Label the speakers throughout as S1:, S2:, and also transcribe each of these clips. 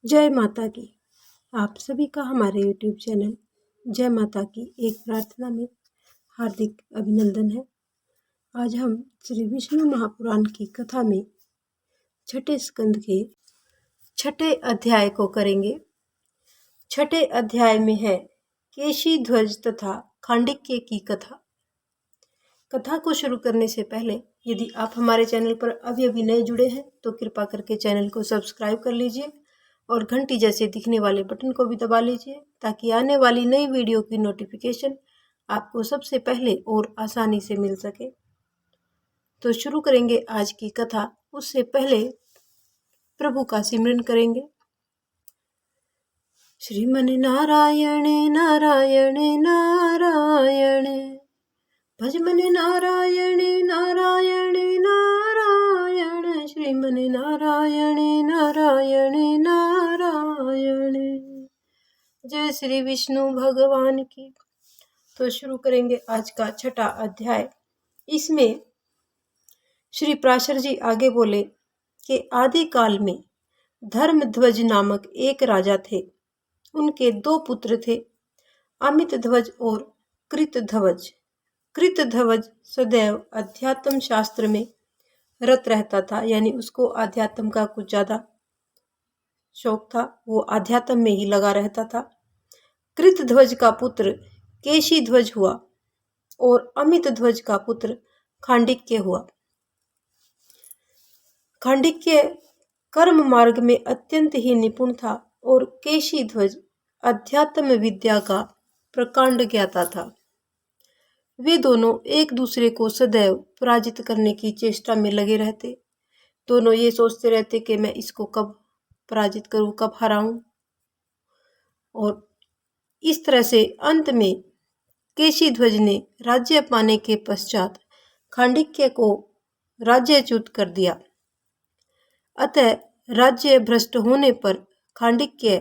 S1: जय माता की। आप सभी का हमारे YouTube चैनल जय माता की एक प्रार्थना में हार्दिक अभिनंदन है। आज हम श्री विष्णु महापुराण की कथा में छठे स्कंद के छठे अध्याय को करेंगे। छठे अध्याय में है केशी ध्वज तथा खांडिक्य की कथा। कथा को शुरू करने से पहले यदि आप हमारे चैनल पर अभी नए जुड़े हैं तो कृपा करके चैनल को सब्सक्राइब कर लीजिए और घंटी जैसे दिखने वाले बटन को भी दबा लीजिए ताकि आने वाली नई वीडियो की नोटिफिकेशन आपको सबसे पहले और आसानी से मिल सके। तो शुरू करेंगे आज की कथा। उससे पहले प्रभु का सिमरन करेंगे। श्रीमन नारायण नारायण नारायण, भजमन नारायण नारायण नारायण, श्रीमन नारायण नारायण नारायण। जय श्री विष्णु भगवान की। तो शुरू करेंगे आज का छठा अध्याय। इसमें श्री पराशर जी आगे बोले कि आदि काल में धर्मध्वज नामक एक राजा थे। उनके दो पुत्र थे, अमित ध्वज और कृतध्वज। कृतध्वज सदैव अध्यात्म शास्त्र में रत रहता था, यानी उसको अध्यात्म का कुछ ज्यादा शौक था, वो अध्यात्म में ही लगा रहता था। कृतध्वज का पुत्र केशी ध्वज हुआ और अमित ध्वज का पुत्र खांडिक्य हुआ। खांडिक्य कर्म मार्ग में अत्यंत ही निपुण था और केशी ध्वज अध्यात्म विद्या का प्रकांड ज्ञाता था। वे दोनों एक दूसरे को सदैव पराजित करने की चेष्टा में लगे रहते। दोनों ये सोचते रहते कि मैं इसको कब पराजित करूं, कब हराऊं। और इस तरह से अंत में केशी ध्वज ने राज्य पाने के पश्चात खांडिक्य को राज्यच्युत कर दिया। अतः राज्य भ्रष्ट होने पर खांडिक्य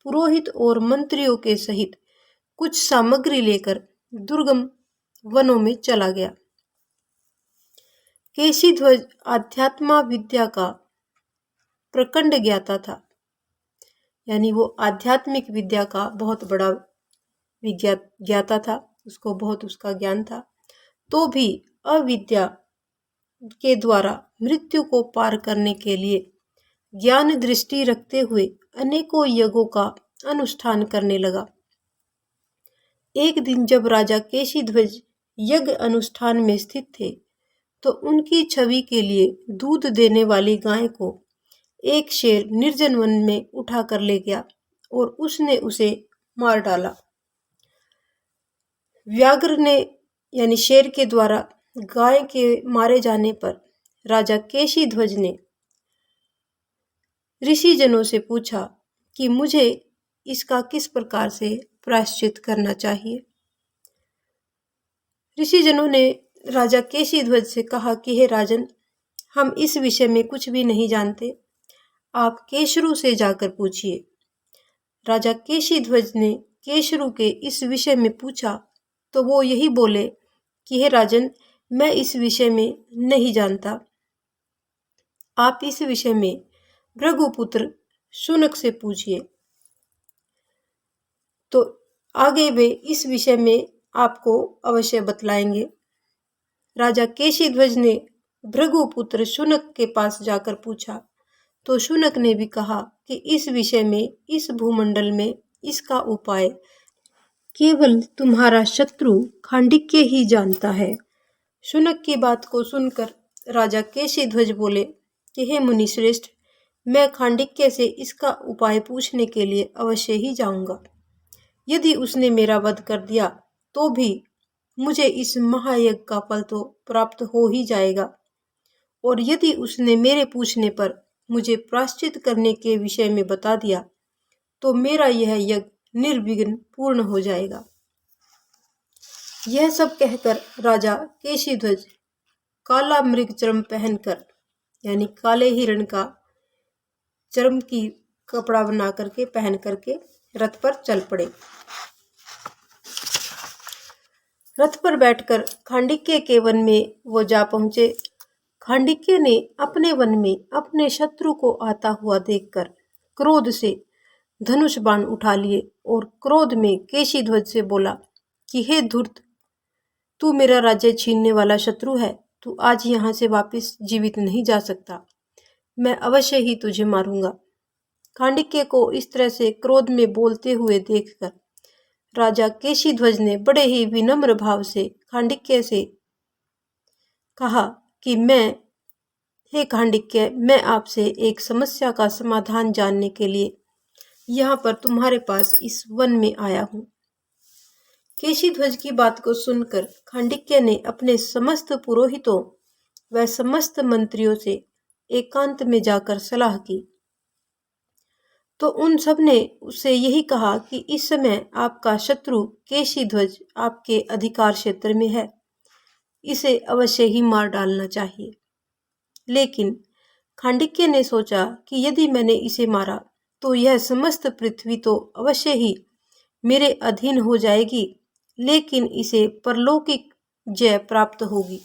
S1: पुरोहित और मंत्रियों के सहित कुछ सामग्री लेकर दुर्गम वनों में चला गया। केशी ध्वज आध्यात्मा विद्या का प्रकंड ज्ञाता था, यानी वो आध्यात्मिक विद्या का बहुत बड़ा ज्ञाता था, उसको बहुत उसका ज्ञान था। तो भी अविद्या के द्वारा मृत्यु को पार करने के लिए ज्ञान दृष्टि रखते हुए अनेकों यज्ञों का अनुष्ठान करने लगा। एक दिन जब राजा केशी ध्वज यज्ञ अनुष्ठान में स्थित थे तो उनकी छवि के लिए दूध देने वाली गाय को एक शेर निर्जन वन में उठा कर ले गया और उसने उसे मार डाला। व्याघ्र ने यानी शेर के द्वारा गाय के मारे जाने पर राजा केशी ध्वज ने ऋषि जनों से पूछा कि मुझे इसका किस प्रकार से प्रायश्चित करना चाहिए। ऋषि जनों ने राजा केशी ध्वज से कहा कि हे राजन, हम इस विषय में कुछ भी नहीं जानते, आप केशरू से जाकर पूछिए। राजा केशी ध्वज ने केशरू के इस विषय में पूछा तो वो यही बोले कि हे राजन, मैं इस विषय में नहीं जानता, आप इस विषय में भृगुपुत्र शुनक से पूछिए। तो आगे वे इस विषय में आपको अवश्य बतलाएंगे। राजा केशी ध्वज ने भृगुपुत्र शुनक के पास जाकर पूछा तो शुनक ने भी कहा कि इस विषय में, इस भूमंडल में इसका उपाय केवल तुम्हारा शत्रु खांडिक्य ही जानता है। शुनक की बात को सुनकर राजा केशी ध्वज बोले कि हे मुनि श्रेष्ठ, मैं खांडिक्य से इसका उपाय पूछने के लिए अवश्य ही जाऊंगा। यदि उसने मेरा वध कर दिया तो भी मुझे इस महायज्ञ का फल तो प्राप्त हो ही जाएगा, और यदि उसने मेरे पूछने पर मुझे प्रायश्चित करने के विषय में बता दिया तो मेरा यह यज्ञ निर्विघ्न पूर्ण हो जाएगा। यह सब कहकर राजा केशी ध्वज काला मृग चर्म पहनकर, यानी काले हिरण का चर्म की कपड़ा बना करके पहन करके रथ पर चल पड़े। रथ पर बैठकर खांडिक्य के वन में वो जा पहुंचे। खांडिक्य ने अपने वन में अपने शत्रु को आता हुआ देखकर क्रोध से धनुष बाण उठा लिए और क्रोध में केशीध्वज से बोला कि हे धूर्त, तू मेरा राज्य छीनने वाला शत्रु है। तू आज यहाँ से वापस जीवित नहीं जा सकता। मैं अवश्य ही तुझे मारूंगा। खांडिक्य को इस तरह से क्रोध में बोलते हुए देखकर राजा केशीध्वज ने बड़े ही विनम्र भाव से खांडिक्य से कहा कि हे खांडिक्य, मैं आपसे एक समस्या का समाधान जानने के लिए यहाँ पर तुम्हारे पास इस वन में आया हूँ। केशीध्वज की बात को सुनकर खांडिक्य ने अपने समस्त पुरोहितों व समस्त मंत्रियों से एकांत में जाकर सलाह की, तो उन सब ने उससे यही कहा कि इस समय आपका शत्रु केशीध्वज आपके अधिकार क्षेत्र में है, इसे अवश्य ही मार डालना चाहिए। लेकिन खांडिक्य ने सोचा कि यदि मैंने इसे मारा तो यह समस्त पृथ्वी तो अवश्य ही मेरे अधीन हो जाएगी, लेकिन इसे परलौकिक जय प्राप्त होगी।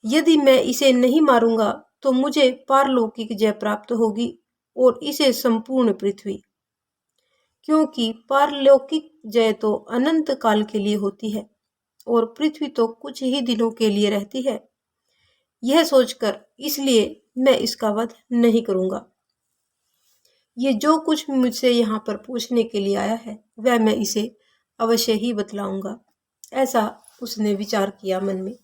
S1: यदि मैं इसे नहीं मारूंगा तो मुझे पारलौकिक जय प्राप्त होगी और इसे संपूर्ण पृथ्वी, क्योंकि पारलौकिक जय तो अनंत काल के लिए होती है और पृथ्वी तो कुछ ही दिनों के लिए रहती है। यह सोचकर इसलिए मैं इसका वध नहीं करूंगा। ये जो कुछ मुझसे यहाँ पर पूछने के लिए आया है वह मैं इसे अवश्य ही बतलाऊंगा। ऐसा उसने विचार किया मन में।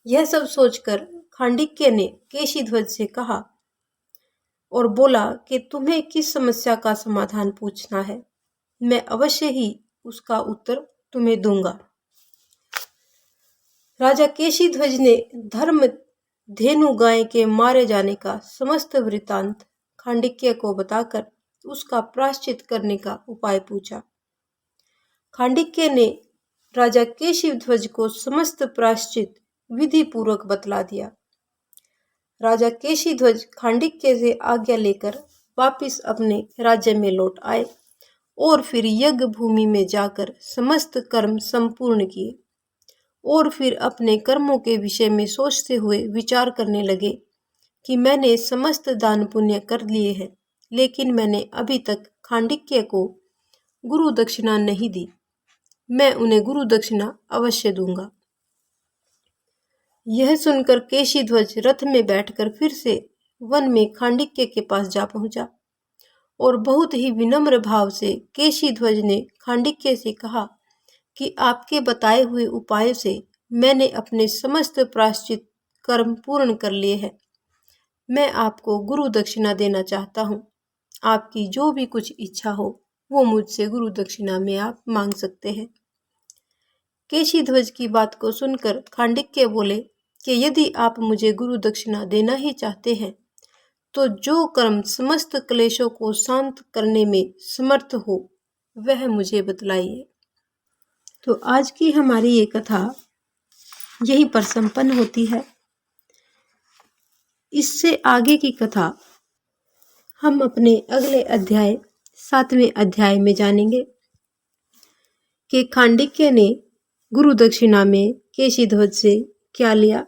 S1: यह सब सोचकर खांडिक्य ने केशीध्वज से कहा और बोला कि तुम्हें किस समस्या का समाधान पूछना है, मैं अवश्य ही उसका उत्तर तुम्हें दूंगा। राजा केशीध्वज ने धर्म धेनु गाय के मारे जाने का समस्त वृतांत खांडिक्य को बताकर उसका प्रायश्चित करने का उपाय पूछा। खांडिक्य ने राजा केशीध्वज को समस्त प्रायश्चित विधि पूर्वक बतला दिया। राजा केशीध्वज खांडिक्य से आज्ञा लेकर वापिस अपने राज्य में लौट आए और फिर यज्ञ भूमि में जाकर समस्त कर्म संपूर्ण किए और फिर अपने कर्मों के विषय में सोचते हुए विचार करने लगे कि मैंने समस्त दान पुण्य कर लिए हैं, लेकिन मैंने अभी तक खांडिक्य को गुरु दक्षिणा नहीं दी। मैं उन्हें गुरु दक्षिणा अवश्य दूंगा। यह सुनकर केशीध्वज रथ में बैठकर फिर से वन में खांडिक्य के पास जा पहुंचा और बहुत ही विनम्र भाव से केशीध्वज ने खांडिक्य से कहा कि आपके बताए हुए उपाय से मैंने अपने समस्त प्रायश्चित कर्म पूर्ण कर लिए हैं। मैं आपको गुरु दक्षिणा देना चाहता हूँ। आपकी जो भी कुछ इच्छा हो वो मुझसे गुरु दक्षिणा में आप मांग सकते हैं। केशीध्वज की बात को सुनकर खांडिक्य बोले कि यदि आप मुझे गुरु दक्षिणा देना ही चाहते हैं तो जो कर्म समस्त क्लेशों को शांत करने में समर्थ हो वह मुझे बतलाइए। तो आज की हमारी ये कथा यहीं पर संपन्न होती है। इससे आगे की कथा हम अपने अगले अध्याय 7वें अध्याय में जानेंगे कि खांडिक्य ने गुरु दक्षिणा में केशीध्वज से क्या लिया।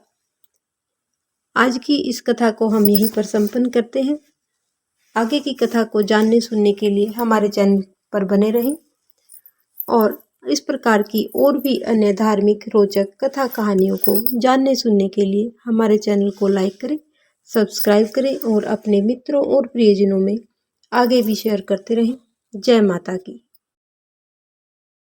S1: आज की इस कथा को हम यहीं पर संपन्न करते हैं। आगे की कथा को जानने सुनने के लिए हमारे चैनल पर बने रहें और इस प्रकार की और भी अन्य धार्मिक रोचक कथा कहानियों को जानने सुनने के लिए हमारे चैनल को लाइक करें, सब्सक्राइब करें और अपने मित्रों और प्रियजनों में आगे भी शेयर करते रहें। जय माता की।